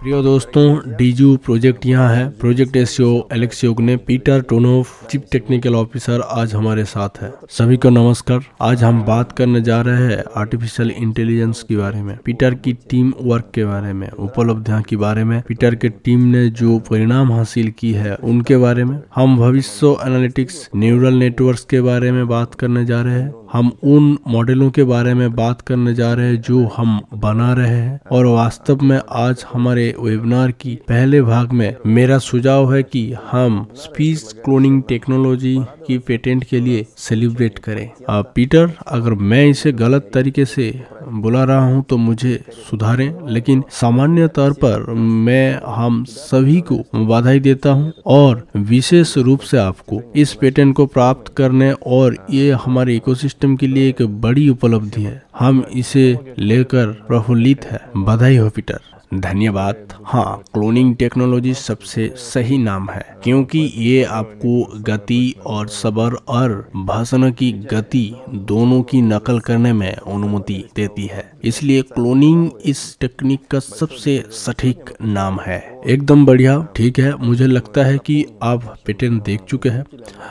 प्रिय दोस्तों, डीजू प्रोजेक्ट यहाँ है। प्रोजेक्ट एसईओ एलेक्स योग ने पीटर टोनोफ, चीफ टेक्निकल ऑफिसर, आज हमारे साथ है। सभी को नमस्कार। आज हम बात करने जा रहे हैं आर्टिफिशियल इंटेलिजेंस के बारे में, पीटर की टीम वर्क के बारे में, उपलब्धियों के बारे में, पीटर के टीम ने जो परिणाम हासिल की है उनके बारे में। हम भविष्य एनालिटिक्स, न्यूरल नेटवर्क्स के बारे में बात करने जा रहे हैं। हम उन मॉडलों के बारे में बात करने जा रहे हैं जो हम बना रहे हैं। और वास्तव में आज हमारे वेबिनार की पहले भाग में मेरा सुझाव है कि हम स्पीच क्लोनिंग टेक्नोलॉजी की पेटेंट के लिए सेलिब्रेट करें। पीटर, अगर मैं इसे गलत तरीके से बुला रहा हूं तो मुझे सुधारें, लेकिन सामान्य तौर पर मैं हम सभी को बधाई देता हूं और विशेष रूप से आपको इस पेटेंट को प्राप्त करने, और ये हमारे इकोसिस्टम के लिए एक बड़ी उपलब्धि है। हम इसे लेकर प्रफुल्लित है। बधाई हो पीटर। धन्यवाद। हाँ, क्लोनिंग टेक्नोलॉजी सबसे सही नाम है क्योंकि ये आपको गति और सब्र और भाषण की गति दोनों की नकल करने में अनुमति देती है। इसलिए क्लोनिंग इस टेक्निक का सबसे सटीक नाम है। एकदम बढ़िया। ठीक है, मुझे लगता है कि आप पेटेंट देख चुके हैं।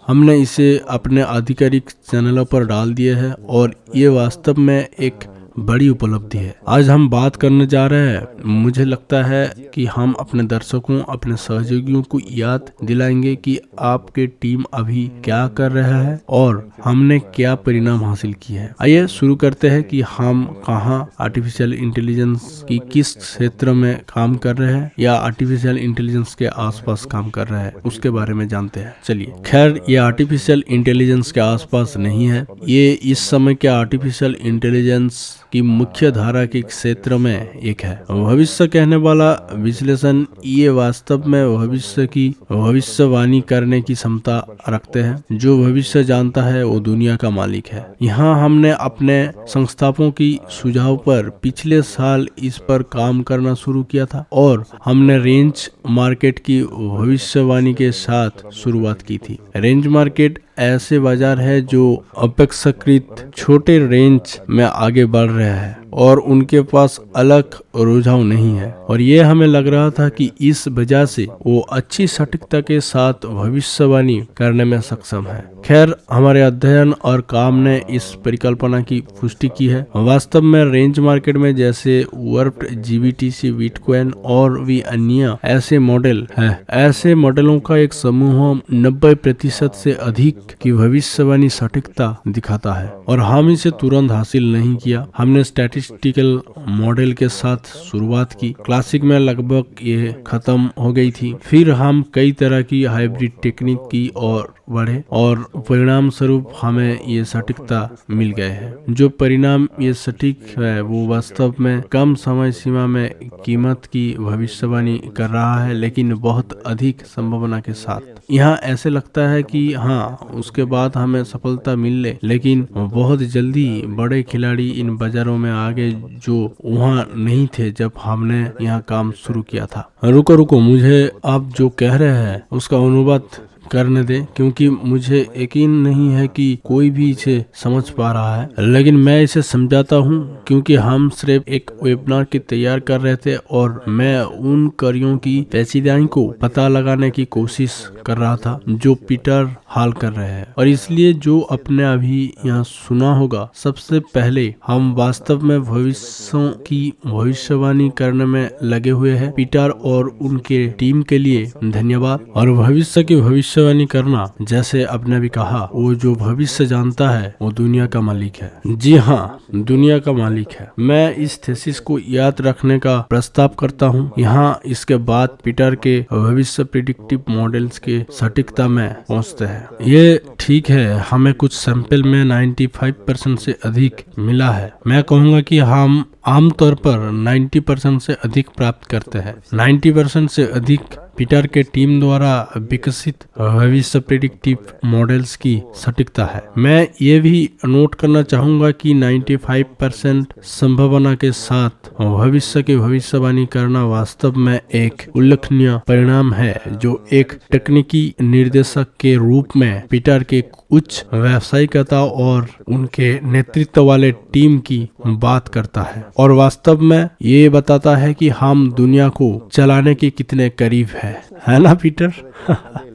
हमने इसे अपने आधिकारिक चैनलों पर डाल दिए हैं और ये वास्तव में एक बड़ी उपलब्धि है। आज हम बात करने जा रहे हैं। मुझे लगता है कि हम अपने दर्शकों, अपने सहयोगियों को याद दिलाएंगे कि आपकी टीम अभी क्या कर रहा है और हमने क्या परिणाम हासिल किए हैं। आइए शुरू करते हैं कि हम कहाँ आर्टिफिशियल इंटेलिजेंस की किस क्षेत्र में काम कर रहे हैं या आर्टिफिशियल इंटेलिजेंस के आसपास काम कर रहे हैं, उसके बारे में जानते हैं। चलिए, खैर, ये आर्टिफिशियल इंटेलिजेंस के आसपास नहीं है। ये इस समय के आर्टिफिशियल इंटेलिजेंस की मुख्य धारा के क्षेत्र में एक है। भविष्य कहने वाला विश्लेषण ये वास्तव में भविष्य की भविष्यवाणी करने की क्षमता रखते हैं। जो भविष्य जानता है वो दुनिया का मालिक है। यहाँ हमने अपने संस्थापकों की सुझाव पर पिछले साल इस पर काम करना शुरू किया था और हमने रेंज मार्केट की भविष्यवाणी के साथ शुरुआत की थी। रेंज मार्केट ऐसे बाजार है जो अपेक्षाकृत छोटे रेंज में आगे बढ़ रहे हैं और उनके पास अलग रुझाव नहीं है, और ये हमें लग रहा था कि इस वजह से वो अच्छी सटीकता के साथ भविष्यवाणी करने में सक्षम है। खैर, हमारे अध्ययन और काम ने इस परिकल्पना की पुष्टि की है। वास्तव में रेंज मार्केट में जैसे वर्फ्ट, जीबीटीसी, बिटकॉइन और भी अन्य ऐसे मॉडल है। ऐसे मॉडलों का एक समूह 90% से अधिक की भविष्यवाणी सटीकता दिखाता है और हम इसे तुरंत हासिल नहीं किया। हमने स्टैटिस्टिकल मॉडल के साथ शुरुआत की। क्लासिक में लगभग ये खत्म हो गई थी। फिर हम कई तरह की हाइब्रिड टेक्निक की और बढ़े और परिणाम स्वरूप हमें ये सटीकता मिल गए हैं। जो परिणाम ये सटीक है वो वास्तव में कम समय सीमा में कीमत की भविष्यवाणी कर रहा है, लेकिन बहुत अधिक संभावना के साथ। यहाँ ऐसे लगता है कि हाँ, उसके बाद हमें सफलता मिल ले, लेकिन बहुत जल्दी बड़े खिलाड़ी इन बाजारों में आ गए जो वहाँ नहीं थे जब हमने यहाँ काम शुरू किया था। रुको, मुझे आप जो कह रहे हैं उसका अनुवाद करने दें, क्योंकि मुझे यकीन नहीं है कि कोई भी इसे समझ पा रहा है, लेकिन मैं इसे समझाता हूँ क्योंकि हम सिर्फ एक वेबिनार की तैयार कर रहे थे और मैं उन कार्यों की पेचीदगी को पता लगाने की कोशिश कर रहा था जो पीटर हाल कर रहे हैं। और इसलिए जो आपने अभी यहाँ सुना होगा, सबसे पहले हम वास्तव में भविष्यों की भविष्यवाणी करने में लगे हुए हैं। पीटर और उनके टीम के लिए धन्यवाद। और भविष्य की भविष्यवाणी करना, जैसे आपने भी कहा, वो जो भविष्य जानता है वो दुनिया का मालिक है। जी हाँ, दुनिया का मालिक है। मैं इस थीसिस को याद रखने का प्रस्ताव करता हूँ। यहाँ इसके बाद पीटर के भविष्य प्रिडिक्टिव मॉडल्स के सटीकता में पहुँचते हैं। ये ठीक है, हमें कुछ सैंपल में 95% से अधिक मिला है। मैं कहूँगा कि हम आमतौर पर 90% से अधिक प्राप्त करते हैं। 90% से अधिक पीटर के टीम द्वारा विकसित भविष्य प्रेडिक्टिव मॉडल्स की सटीकता है। मैं ये भी नोट करना चाहूंगा कि 95% संभावना के साथ भविष्य की भविष्यवाणी करना वास्तव में एक उल्लेखनीय परिणाम है, जो एक तकनीकी निर्देशक के रूप में पीटर के उच्च व्यावसायिकता और उनके नेतृत्व वाले टीम की बात करता है, और वास्तव में ये बताता है कि हम दुनिया को चलाने के कितने करीब है ना पीटर?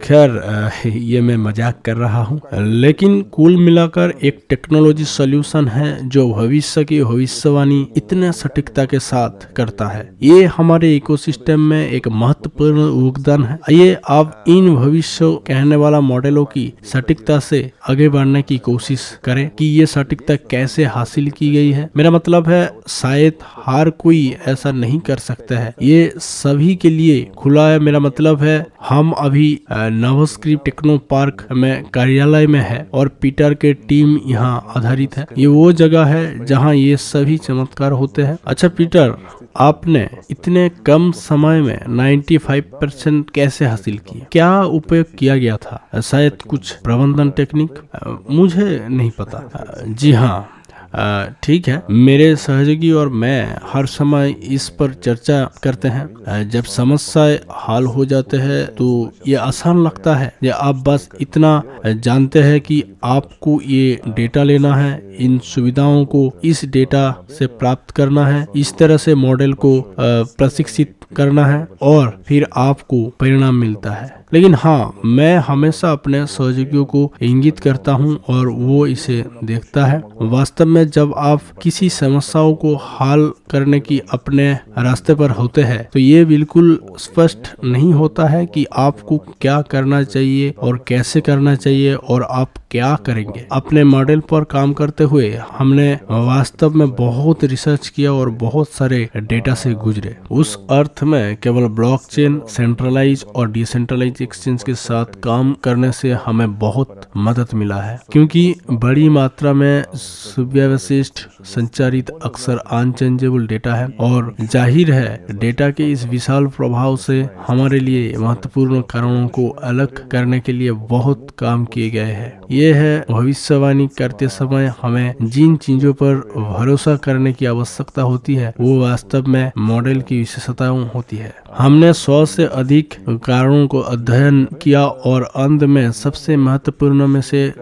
खैर ये मैं मजाक कर रहा हूँ, लेकिन कुल मिलाकर एक टेक्नोलॉजी सॉल्यूशन है जो भविष्य की भविष्यवाणी इतने सटीकता के साथ करता है। ये हमारे इकोसिस्टम में एक महत्वपूर्ण योगदान है। आइए आप इन भविष्य कहने वाला मॉडलों की सटीकता से आगे बढ़ने की कोशिश करें कि ये सटीकता कैसे हासिल की गई है। मेरा मतलब है शायद हर कोई ऐसा नहीं कर सकता है, ये सभी के लिए खुला है। मेरा मतलब है हम अभी नवस्क्रिप्ट टेक्नो पार्क में कार्यालय में है और पीटर के टीम यहाँ आधारित है। ये वो जगह है जहाँ ये सभी चमत्कार होते हैं। अच्छा पीटर, आपने इतने कम समय में 95% कैसे हासिल किया? क्या उपयोग किया गया था? शायद कुछ प्रबंधन टेक्निक, मुझे नहीं पता। जी हाँ, ठीक है, मेरे सहयोगी और मैं हर समय इस पर चर्चा करते हैं। जब समस्या हल हो जाते हैं तो ये आसान लगता है। ये आप बस इतना जानते हैं कि आपको ये डेटा लेना है, इन सुविधाओं को इस डेटा से प्राप्त करना है, इस तरह से मॉडल को प्रशिक्षित करना है और फिर आपको परिणाम मिलता है। लेकिन हाँ, मैं हमेशा अपने सहयोगियों को इंगित करता हूँ और वो इसे देखता है। वास्तव में जब आप किसी समस्याओं को हल करने की अपने रास्ते पर होते हैं तो ये बिल्कुल स्पष्ट नहीं होता है कि आपको क्या करना चाहिए और कैसे करना चाहिए और आप क्या करेंगे। अपने मॉडल पर काम करते हुए हमने वास्तव में बहुत रिसर्च किया और बहुत सारे डेटा से गुजरे। उस अर्थ में केवल ब्लॉकचेन, सेंट्रलाइज और डिसेंट्रलाइज एक्सचेंज के साथ काम करने से हमें बहुत मदद मिला है, क्योंकि बड़ी मात्रा में सुव्यवस्थित संचारित अक्सर अनचेंजेबल डेटा है और जाहिर है डेटा के इस विशाल प्रभाव से हमारे लिए महत्वपूर्ण कारणों को अलग करने के लिए बहुत काम किए गए हैं। ये है भविष्यवाणी करते समय हमें जिन चीजों पर भरोसा करने की आवश्यकता होती है वो वास्तव में मॉडल की विशेषताओं होती है। हमने 100 से अधिक कारणों को अध्ययन किया और अंत में सबसे महत्वपूर्ण में से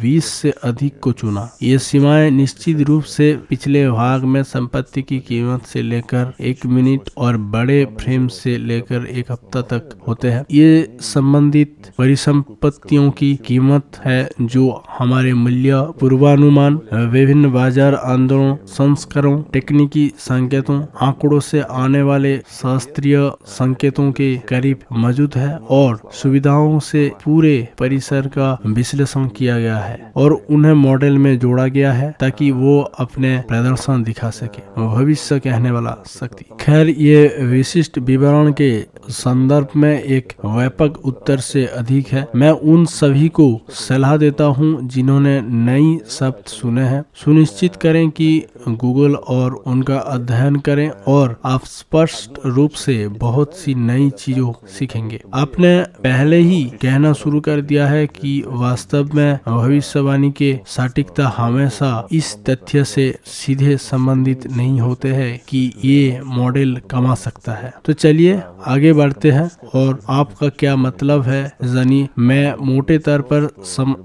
20 से अधिक को चुना। ये सीमाएं निश्चित रूप से पिछले भाग में संपत्ति की कीमत से लेकर 1 मिनट और बड़े फ्रेम से लेकर 1 हफ्ता तक होते हैं। ये संबंधित परिसंपत्तियों की कीमत है जो हमारे मूल्य पूर्वानुमान, विभिन्न बाजार आंदोलनों, संस्करणों, तकनीकी संकेतों, आंकड़ों से आने वाले शास्त्रीय संकेतों के करीब मौजूद है और सुविधाओं से पूरे परिसर का विश्लेषण किया गया है और उन्हें मॉडल में जोड़ा गया है ताकि वो अपने प्रदर्शन दिखा सके। भविष्य कहने वाला शक्ति। खैर, ये विशिष्ट विवरण के संदर्भ में एक व्यापक उत्तर से अधिक है। मैं उन सभी को सलाह देता हूँ जिन्होंने नई शब्द सुने हैं, सुनिश्चित करें कि गूगल और उनका अध्ययन करें और आप स्पष्ट रूप से बहुत सी नई चीजों सीखेंगे। आपने पहले ही कहना शुरू कर दिया है कि वास्तव में भविष्यवाणी के सटीकता हमेशा इस तथ्य से सीधे संबंधित नहीं होते हैं कि ये मॉडल कमा सकता है। तो चलिए आगे बढ़ते हैं और आपका क्या मतलब है जानिए। मैं मोटे तौर पर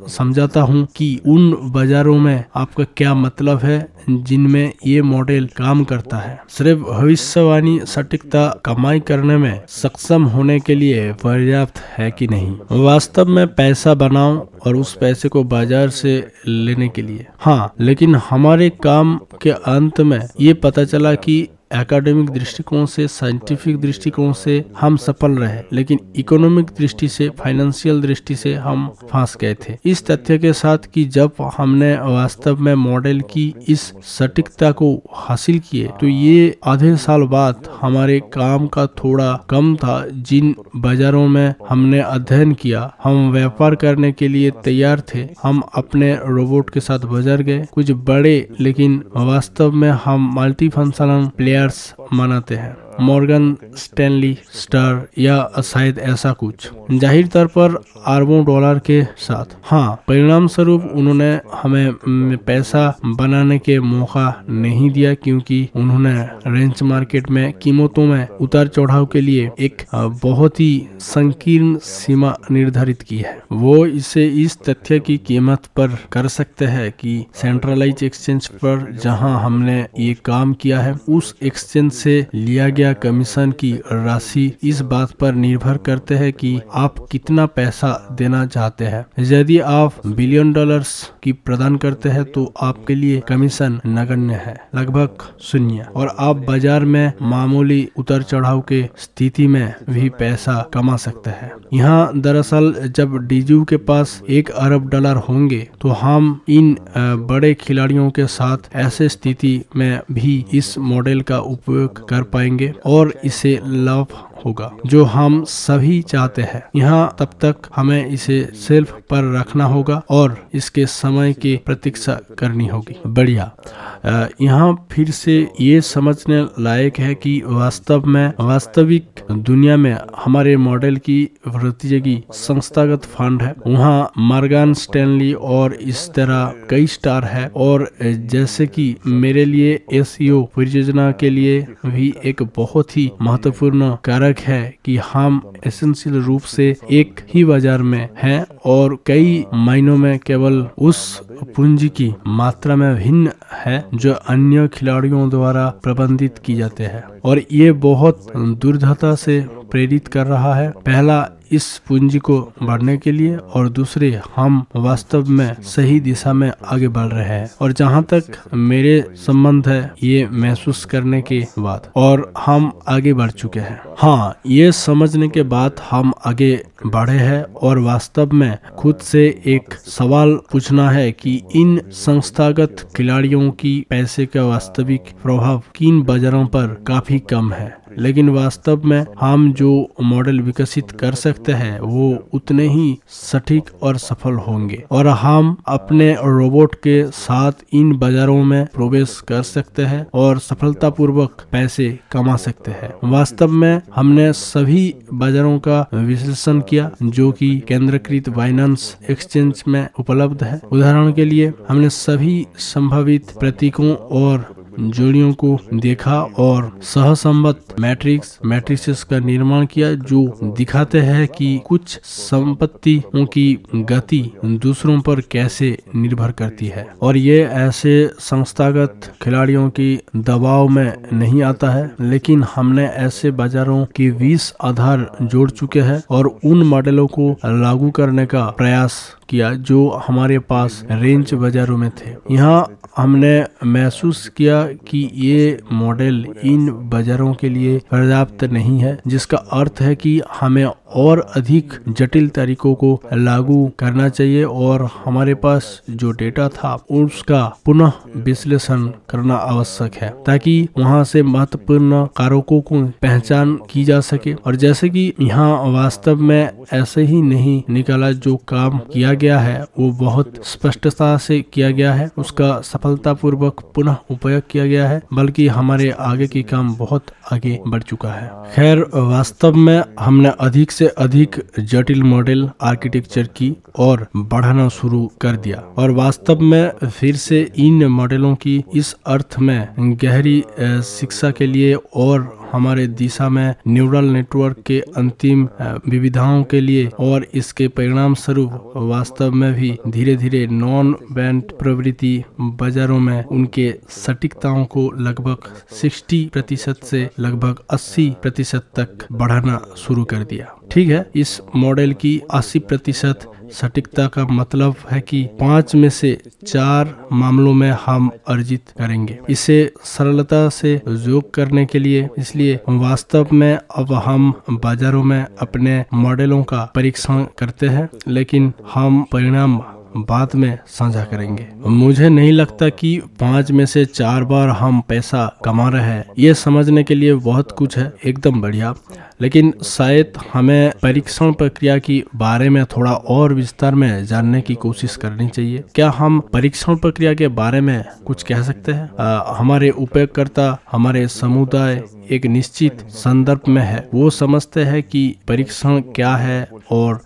समझाता हूँ कि उन बाजारों में आपका क्या मतलब है जिनमें ये मॉडल काम करता है। सिर्फ भविष्यवाणी सटीकता कमाई करने में सक्षम होने के लिए पर्याप्त है कि नहीं? वास्तव में पैसा बनाओ और उस पैसे को बाजार से लेने के लिए। हाँ, लेकिन हमारे काम के अंत में ये पता चला कि एकेडमिक दृष्टिकोण से, साइंटिफिक दृष्टिकोण से हम सफल रहे, लेकिन इकोनॉमिक दृष्टि से, फाइनेंशियल दृष्टि से हम फंस गए थे। इस तथ्य के साथ कि जब हमने वास्तव में मॉडल की इस सटीकता को हासिल किए तो ये आधे साल बाद हमारे काम का थोड़ा कम था। जिन बाजारों में हमने अध्ययन किया, हम व्यापार करने के लिए तैयार थे। हम अपने रोबोट के साथ बाजार गए, कुछ बड़े, लेकिन वास्तव में हम मल्टी फंक्शनल प्लेयर्स मनाते हैं। मॉर्गन स्टैनली, स्टार या शायद ऐसा कुछ, जाहिर तौर पर अरबों डॉलर के साथ। हाँ, परिणाम स्वरूप उन्होंने हमें पैसा बनाने के मौका नहीं दिया, क्योंकि उन्होंने रेंज मार्केट में कीमतों में उतार चढ़ाव के लिए एक बहुत ही संकीर्ण सीमा निर्धारित की है। वो इसे इस तथ्य की कीमत पर कर सकते हैं कि सेंट्रलाइज एक्सचेंज पर जहां हमने ये काम किया है, उस एक्सचेंज से लिया गया कमीशन की राशि इस बात पर निर्भर करते हैं कि आप कितना पैसा देना चाहते हैं। यदि आप बिलियन डॉलर्स की प्रदान करते हैं तो आपके लिए कमीशन नगण्य है, लगभग शून्य, और आप बाजार में मामूली उतार चढ़ाव के स्थिति में भी पैसा कमा सकते हैं। यहाँ दरअसल जब डीजू के पास 1 अरब डॉलर होंगे तो हम इन बड़े खिलाड़ियों के साथ ऐसे स्थिति में भी इस मॉडल का उपयोग कर पाएंगे और इसे लाभ होगा जो हम सभी चाहते हैं। यहाँ तब तक हमें इसे सेल्फ पर रखना होगा और इसके समय की प्रतीक्षा करनी होगी। बढ़िया। यहाँ फिर से ये समझने लायक है कि वास्तविक दुनिया में हमारे मॉडल की प्रतियोगी संस्थागत फंड है। वहाँ मॉर्गन स्टैनली और इस तरह कई स्टार है, और जैसे कि मेरे लिए एसईओ परियोजना के लिए भी एक बहुत ही महत्वपूर्ण कारक है कि हम एसेंशियल रूप से एक ही बाजार में हैं और कई मायनों में केवल उस पूंजी की मात्रा में भिन्न है जो अन्य खिलाड़ियों द्वारा प्रबंधित की जाते हैं, और ये बहुत दुर्धता से प्रेरित कर रहा है। पहला, इस पूंजी को बढ़ने के लिए, और दूसरे, हम वास्तव में सही दिशा में आगे बढ़ रहे हैं, और जहां तक मेरे संबंध है ये महसूस करने के बाद, और हम आगे बढ़ चुके हैं। हाँ, ये समझने के बाद हम आगे बढ़े हैं और वास्तव में खुद से एक सवाल पूछना है कि इन संस्थागत खिलाड़ियों की पैसे का वास्तविक प्रभाव किन बाजारों पर काफी कम है, लेकिन वास्तव में हम जो मॉडल विकसित कर सकते हैं वो उतने ही सटीक और सफल होंगे, और हम अपने रोबोट के साथ इन बाजारों में प्रवेश कर सकते हैं और सफलतापूर्वक पैसे कमा सकते हैं। वास्तव में हमने सभी बाजारों का विश्लेषण किया जो कि केंद्रीकृत फाइनेंस एक्सचेंज में उपलब्ध है। उदाहरण के लिए हमने सभी संभावित प्रतीकों और जोड़ियों को देखा और सहसंबद्ध मैट्रिसेस का निर्माण किया जो दिखाते हैं कि कुछ संपत्तियों की गति दूसरों पर कैसे निर्भर करती है, और ये ऐसे संस्थागत खिलाड़ियों की दबाव में नहीं आता है, लेकिन हमने ऐसे बाजारों की 20 आधार जोड़ चुके हैं और उन मॉडलों को लागू करने का प्रयास किया जो हमारे पास रेंज बाजारों में थे। यहाँ हमने महसूस किया कि ये मॉडल इन बाजारों के लिए पर्याप्त नहीं है, जिसका अर्थ है कि हमें और अधिक जटिल तरीकों को लागू करना चाहिए और हमारे पास जो डेटा था उसका पुनः विश्लेषण करना आवश्यक है ताकि वहां से महत्वपूर्ण कारकों को पहचान की जा सके। और जैसे कि यहाँ वास्तव में ऐसे ही नहीं निकाला, जो काम किया गया है वो बहुत स्पष्टता से किया गया है, उसका सफलतापूर्वक पुनः उपयोग किया गया है, बल्कि हमारे आगे की काम बहुत आगे बढ़ चुका है। खैर, वास्तव में हमने अधिक से अधिक जटिल मॉडल आर्किटेक्चर की और बढ़ाना शुरू कर दिया, और वास्तव में फिर से इन मॉडलों की इस अर्थ में गहरी शिक्षा के लिए और हमारे दिशा में न्यूरल नेटवर्क के अंतिम विविधताओं के लिए, और इसके परिणाम स्वरूप वास्तव में भी धीरे धीरे नॉन बैंड प्रवृत्ति बाजारों में उनके सटीकताओं को लगभग 60% से लगभग 80% तक बढ़ाना शुरू कर दिया। ठीक है, इस मॉडल की 80% सटीकता का मतलब है कि 5 में से 4 मामलों में हम अर्जित करेंगे। इसे सरलता से योग करने के लिए इसलिए वास्तव में अब हम बाजारों में अपने मॉडलों का परीक्षण करते हैं, लेकिन हम परिणाम बाद में साझा करेंगे। मुझे नहीं लगता कि 5 में से 4 बार हम पैसा कमा रहे हैं। ये समझने के लिए बहुत कुछ है, एकदम बढ़िया। लेकिन शायद हमें परीक्षण प्रक्रिया की बारे में थोड़ा और विस्तार में जानने की कोशिश करनी चाहिए। क्या हम परीक्षण प्रक्रिया के बारे में कुछ कह सकते हैं? हमारे उपयोगकर्ता, हमारे समुदाय एक निश्चित संदर्भ में है, वो समझते हैं कि परीक्षण क्या है और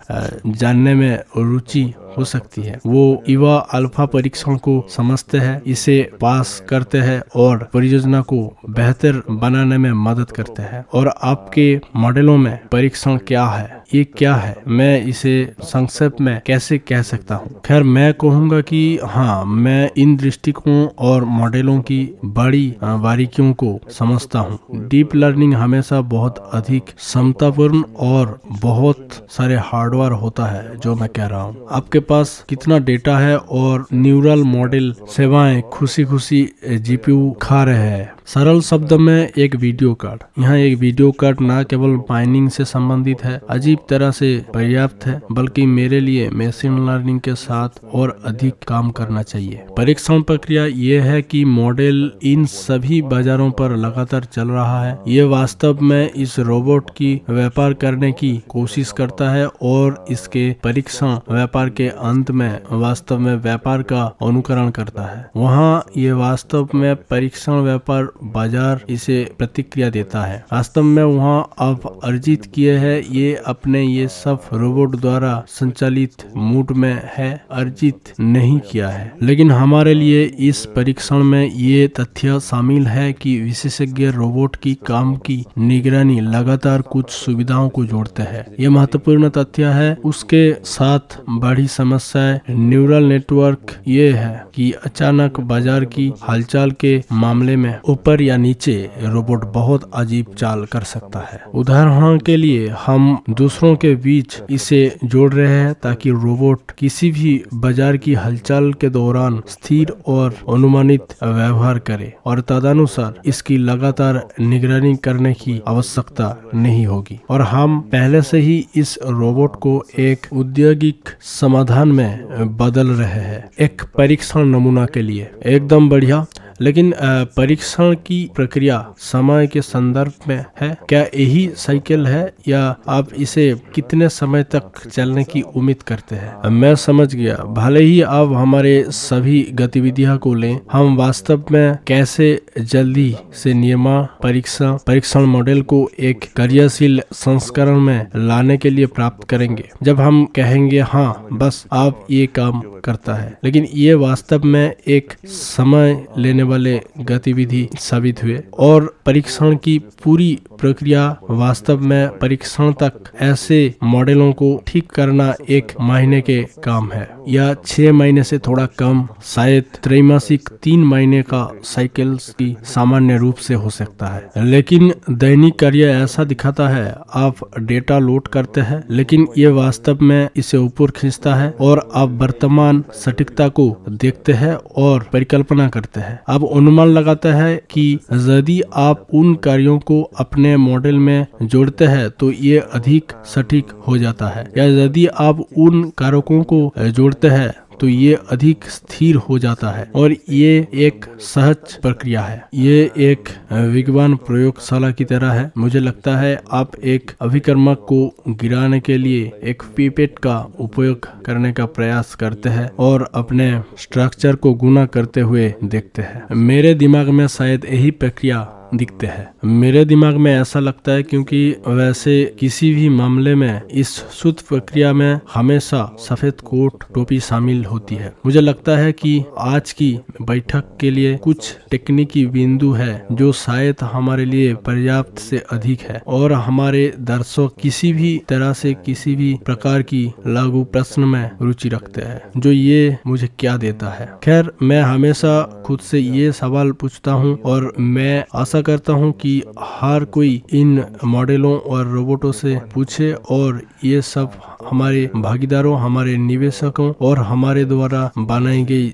जानने में रुचि हो सकती है। वो ईवा अल्फा परीक्षण को समझते हैं, इसे पास करते हैं और परियोजना को बेहतर बनाने में मदद करते हैं। और आपके मॉडलों में परीक्षण क्या है, ये क्या है, मैं इसे संक्षेप में कैसे कह सकता हूँ? खैर, मैं कहूँगा कि हाँ, मैं इन दृष्टिकोण और मॉडलों की बड़ी बारीकियों को समझता हूँ। डीप लर्निंग हमेशा बहुत अधिक क्षमतापूर्ण और बहुत सारे हार्डवेयर होता है, जो मैं कह रहा हूँ। आपके पास कितना डेटा है और न्यूरल मॉडल सेवाएं खुशी खुशी जीपीयू खा रहे हैं। सरल शब्द में एक वीडियो कार्ड। यहाँ एक वीडियो कार्ड न केवल माइनिंग से संबंधित है, अजीब तरह से पर्याप्त है, बल्कि मेरे लिए मशीन लर्निंग के साथ और अधिक काम करना चाहिए। परीक्षण प्रक्रिया ये है कि मॉडल इन सभी बाजारों पर लगातार चल रहा है। ये वास्तव में इस रोबोट की व्यापार करने की कोशिश करता है और इसके परीक्षण व्यापार के अंत में वास्तव में व्यापार का अनुकरण करता है। वहाँ ये वास्तव में परीक्षण व्यापार बाजार इसे प्रतिक्रिया देता है। वास्तव में वहाँ आप अर्जित किए हैं, ये अपने ये सब रोबोट द्वारा संचालित मूड में है, अर्जित नहीं किया है। लेकिन हमारे लिए इस परीक्षण में ये तथ्य शामिल है कि विशेषज्ञ रोबोट की काम की निगरानी लगातार कुछ सुविधाओं को जोड़ते हैं। ये महत्वपूर्ण तथ्य है। उसके साथ बड़ी समस्या न्यूरल नेटवर्क ये है कि अचानक बाजार की हलचल के मामले में ऊपर या नीचे रोबोट बहुत अजीब चाल कर सकता है। उदाहरण के लिए हम दूसरों के बीच इसे जोड़ रहे हैं ताकि रोबोट किसी भी बाजार की हलचल के दौरान स्थिर और अनुमानित व्यवहार करे और तदनुसार इसकी लगातार निगरानी करने की आवश्यकता नहीं होगी। और हम पहले से ही इस रोबोट को एक औद्योगिक समाधान में बदल रहे हैं, एक परीक्षण नमूना के लिए। एकदम बढ़िया। लेकिन परीक्षण की प्रक्रिया समय के संदर्भ में है। क्या यही साइकिल है या आप इसे कितने समय तक चलने की उम्मीद करते हैं? मैं समझ गया। भले ही आप हमारे सभी गतिविधियां को लें, हम वास्तव में कैसे जल्दी से निर्माण परीक्षण मॉडल को एक क्रियाशील संस्करण में लाने के लिए प्राप्त करेंगे। जब हम कहेंगे हाँ, बस आप ये काम करता है, लेकिन ये वास्तव में एक समय लेने वाले गतिविधि साबित हुए और परीक्षण की पूरी प्रक्रिया वास्तव में परीक्षण तक ऐसे मॉडलों को ठीक करना 1 महीने के काम है या 6 महीने से थोड़ा कम, शायद त्रैमासिक 3 महीने का साइकिल्स की सामान्य रूप से हो सकता है। लेकिन दैनिक कार्य ऐसा दिखाता है, आप डेटा लोड करते हैं, लेकिन ये वास्तव में इसे ऊपर खींचता है और आप वर्तमान सटीकता को देखते हैं और परिकल्पना करते हैं। आप अनुमान लगाते हैं कि यदि आप उन कार्यों को अपने मॉडल में जोड़ते हैं तो ये अधिक सटीक हो जाता है, या यदि आप उन कारकों को जोड़ते हैं तो ये अधिक स्थिर हो जाता है। और ये एक सहज प्रक्रिया है। ये एक विज्ञान प्रयोगशाला की तरह है। मुझे लगता है आप एक अभिकर्मक को गिराने के लिए एक पिपेट का उपयोग करने का प्रयास करते हैं और अपने स्ट्रक्चर को गुना करते हुए देखते हैं। मेरे दिमाग में शायद यही प्रक्रिया दिखते हैं। मेरे दिमाग में ऐसा लगता है क्योंकि वैसे किसी भी मामले में इस शुद्ध प्रक्रिया में हमेशा सफेद कोट टोपी शामिल होती है। मुझे लगता है कि आज की बैठक के लिए कुछ तकनीकी बिंदु है जो शायद हमारे लिए पर्याप्त से अधिक है और हमारे दर्शक किसी भी तरह से किसी भी प्रकार की लागू प्रश्न में रुचि रखते हैं जो ये मुझे क्या देता है। खैर, मैं हमेशा खुद से ये सवाल पूछता हूँ और मैं आशा आशा करता हूं कि हर कोई इन मॉडलों और रोबोटों से पूछे और ये सब हमारे भागीदारों, हमारे निवेशकों और हमारे द्वारा बनाई गई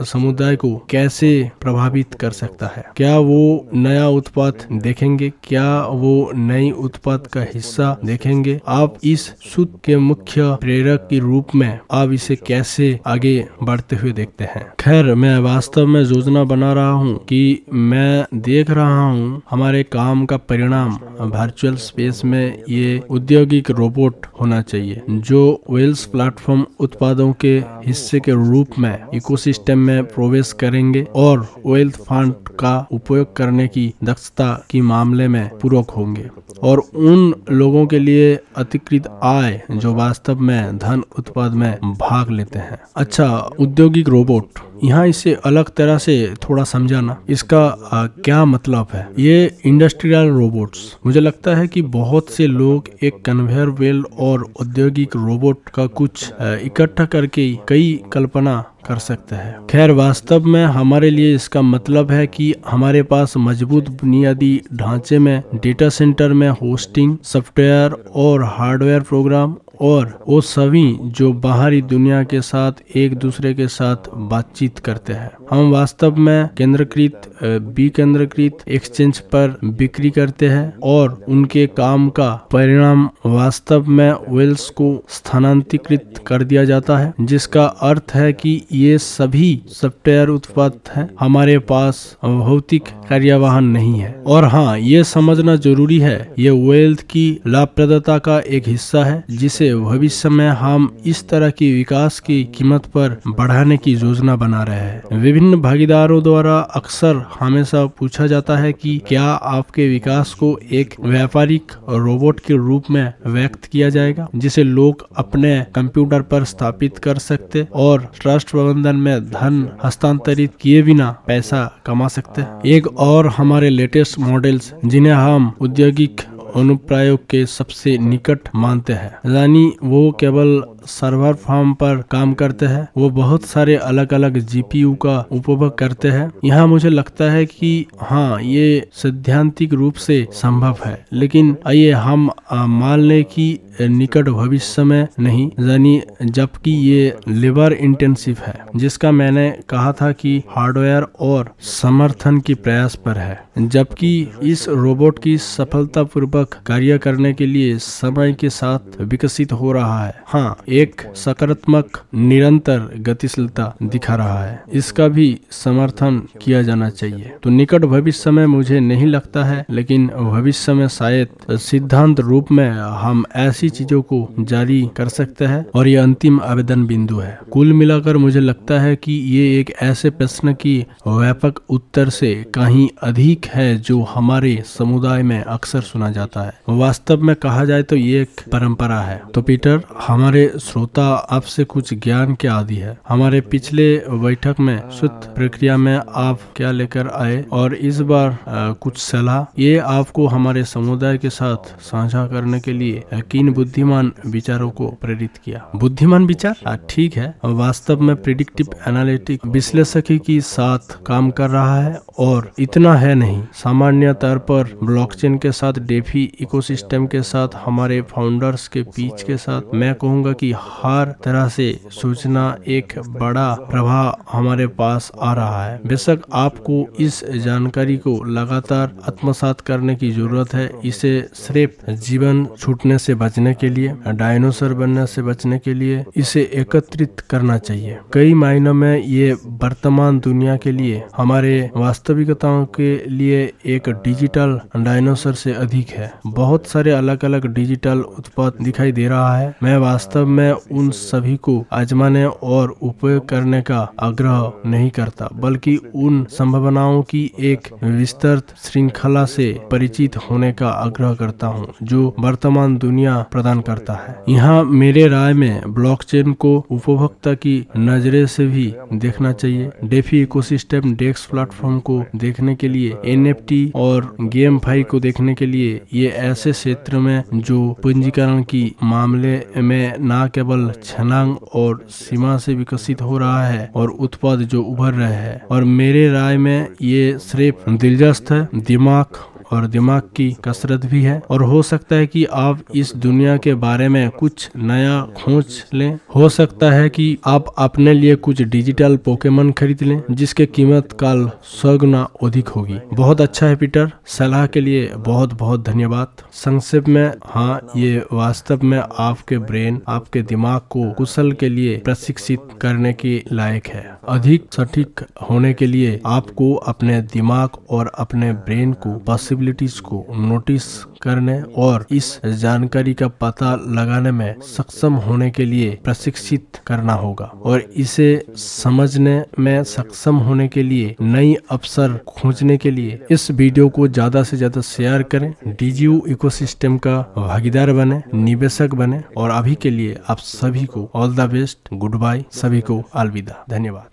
समुदाय को कैसे प्रभावित कर सकता है। क्या वो नया उत्पाद देखेंगे? क्या वो नई उत्पाद का हिस्सा देखेंगे? आप इस सूत्र के मुख्य प्रेरक के रूप में आप इसे कैसे आगे बढ़ते हुए देखते हैं? खैर, मैं वास्तव में योजना बना रहा हूँ कि मैं देख रहा हूँ हमारे काम का परिणाम वर्चुअल स्पेस में ये औद्योगिक रोबोट होना चाहिए जो वेल्स प्लेटफॉर्म उत्पादों के हिस्से के रूप में इकोसिस्टम में प्रवेश करेंगे और वेल्थ फंड का उपयोग करने की दक्षता के मामले में पूरक होंगे और उन लोगों के लिए अतिरिक्त आय जो वास्तव में धन उत्पाद में भाग लेते हैं। अच्छा, औद्योगिक रोबोट, यहाँ इसे अलग तरह से थोड़ा समझाना, इसका क्या मतलब है? ये इंडस्ट्रियल रोबोट्स, मुझे लगता है कि बहुत से लोग एक कन्वेयर बेल्ट और औद्योगिक रोबोट का कुछ इकट्ठा करके कई कल्पना कर सकते हैं। खैर, वास्तव में हमारे लिए इसका मतलब है कि हमारे पास मजबूत बुनियादी ढांचे में डेटा सेंटर में होस्टिंग सॉफ्टवेयर और हार्डवेयर प्रोग्राम और वो सभी जो बाहरी दुनिया के साथ एक दूसरे के साथ बातचीत करते हैं। हम वास्तव में केंद्रीकृत विकेंद्रीकृत एक्सचेंज पर बिक्री करते हैं और उनके काम का परिणाम वास्तव में वेल्स को स्थानांतरित कर दिया जाता है, जिसका अर्थ है कि ये सभी सॉफ्टवेयर उत्पाद हैं। हमारे पास भौतिक कार्यवाहन नहीं है। और हाँ, ये समझना जरूरी है, ये वेल्थ की लाभप्रदता का एक हिस्सा है जिसे भविष्य में हम इस तरह की विकास की कीमत पर बढ़ाने की योजना बना रहे हैं। विभिन्न भागीदारों द्वारा अक्सर हमेशा पूछा जाता है कि क्या आपके विकास को एक व्यापारिक रोबोट के रूप में व्यक्त किया जाएगा जिसे लोग अपने कंप्यूटर पर स्थापित कर सकते और ट्रस्ट प्रबंधन में धन हस्तांतरित किए बिना पैसा कमा सकते हैं। एक और हमारे लेटेस्ट मॉडल्स जिन्हें हम औद्योगिक अनुप्रयोग के सबसे निकट मानते हैं, यानी वो केवल सर्वर फार्म पर काम करते हैं, वो बहुत सारे अलग अलग जीपीयू का उपभोग करते हैं। यहाँ मुझे लगता है कि हाँ, ये सैद्धांतिक रूप से संभव है, लेकिन आइए हम मान लें कि निकट भविष्य में नहीं, यानी जबकि ये लेबर इंटेंसिव है, जिसका मैंने कहा था कि हार्डवेयर और समर्थन की प्रयास पर है, जबकि इस रोबोट की सफलतापूर्वक कार्य करने के लिए समय के साथ विकसित हो रहा है। हाँ, एक सकारात्मक निरंतर गतिशीलता दिखा रहा है, इसका भी समर्थन किया जाना चाहिए। तो निकट भविष्य में मुझे नहीं लगता है, लेकिन भविष्य में शायद सिद्धांत रूप में हम ऐसी चीजों को जारी कर सकते हैं और ये अंतिम आवेदन बिंदु है। कुल मिलाकर मुझे लगता है कि ये एक ऐसे प्रश्न की व्यापक उत्तर से कहीं अधिक है जो हमारे समुदाय में अक्सर सुना जाता है। वास्तव में कहा जाए तो ये एक परंपरा है। तो पीटर, हमारे श्रोता आपसे कुछ ज्ञान के आदी है। हमारे पिछले बैठक में शुद्ध प्रक्रिया में आप क्या लेकर आए और इस बार कुछ सलाह, ये आपको हमारे समुदाय के साथ साझा करने के लिए किन बुद्धिमान विचारों को प्रेरित किया? बुद्धिमान विचार, ठीक है। वास्तव में प्रिडिक्टिव एनालिटिक विश्लेषकी के साथ काम कर रहा है और इतना है नहीं, सामान्य तौर पर ब्लॉकचेन के साथ, डेफी इकोसिस्टम के साथ, हमारे फाउंडर्स के बीच के साथ, मैं कहूँगा कि हर तरह से सूचना एक बड़ा प्रभाव हमारे पास आ रहा है। बेशक आपको इस जानकारी को लगातार आत्मसात करने की जरूरत है। इसे सिर्फ जीवन छूटने से बचने के लिए, डायनासोर बनने से बचने के लिए इसे एकत्रित करना चाहिए। कई मायनों में ये वर्तमान दुनिया के लिए, हमारे वास्तविकताओं के लिए एक डिजिटल डायनासोर से अधिक है। बहुत सारे अलग अलग डिजिटल उत्पाद दिखाई दे रहा है। मैं वास्तव में उन सभी को आजमाने और उपयोग करने का आग्रह नहीं करता, बल्कि उन संभावनाओं की एक विस्तृत श्रृंखला से परिचित होने का आग्रह करता हूं, जो वर्तमान दुनिया प्रदान करता है। यहाँ मेरे राय में ब्लॉकचेन को उपभोक्ता की नजरे से भी देखना चाहिए। डेफी इकोसिस्टम डेक्स प्लेटफॉर्म को देखने के लिए, NFT और गेमफाई को देखने के लिए, ये ऐसे क्षेत्र में जो पंजीकरण की मामले में न केवल छलांग और सीमा से विकसित हो रहा है और उत्पाद जो उभर रहे हैं, और मेरे राय में ये सिर्फ दिलचस्प है, दिमाग की कसरत भी है, और हो सकता है कि आप इस दुनिया के बारे में कुछ नया खोज लें। हो सकता है कि आप अपने लिए कुछ डिजिटल पोकेमन खरीद लें जिसके कीमत काल 100 गुना अधिक होगी। बहुत अच्छा है पीटर, सलाह के लिए बहुत बहुत धन्यवाद। संक्षेप में, हाँ, ये वास्तव में आपके ब्रेन, आपके दिमाग को कुशल के लिए प्रशिक्षित करने के लायक है। अधिक सटीक होने के लिए आपको अपने दिमाग और अपने ब्रेन को पॉसिबिलिटीज को नोटिस करने और इस जानकारी का पता लगाने में सक्षम होने के लिए प्रशिक्षित करना होगा, और इसे समझने में सक्षम होने के लिए नई अवसर खोजने के लिए इस वीडियो को ज्यादा से ज्यादा शेयर करें। DGU इकोसिस्टम का भागीदार बने, निवेशक बने, और अभी के लिए आप सभी को all the best, goodbye, सभी को अलविदा, धन्यवाद।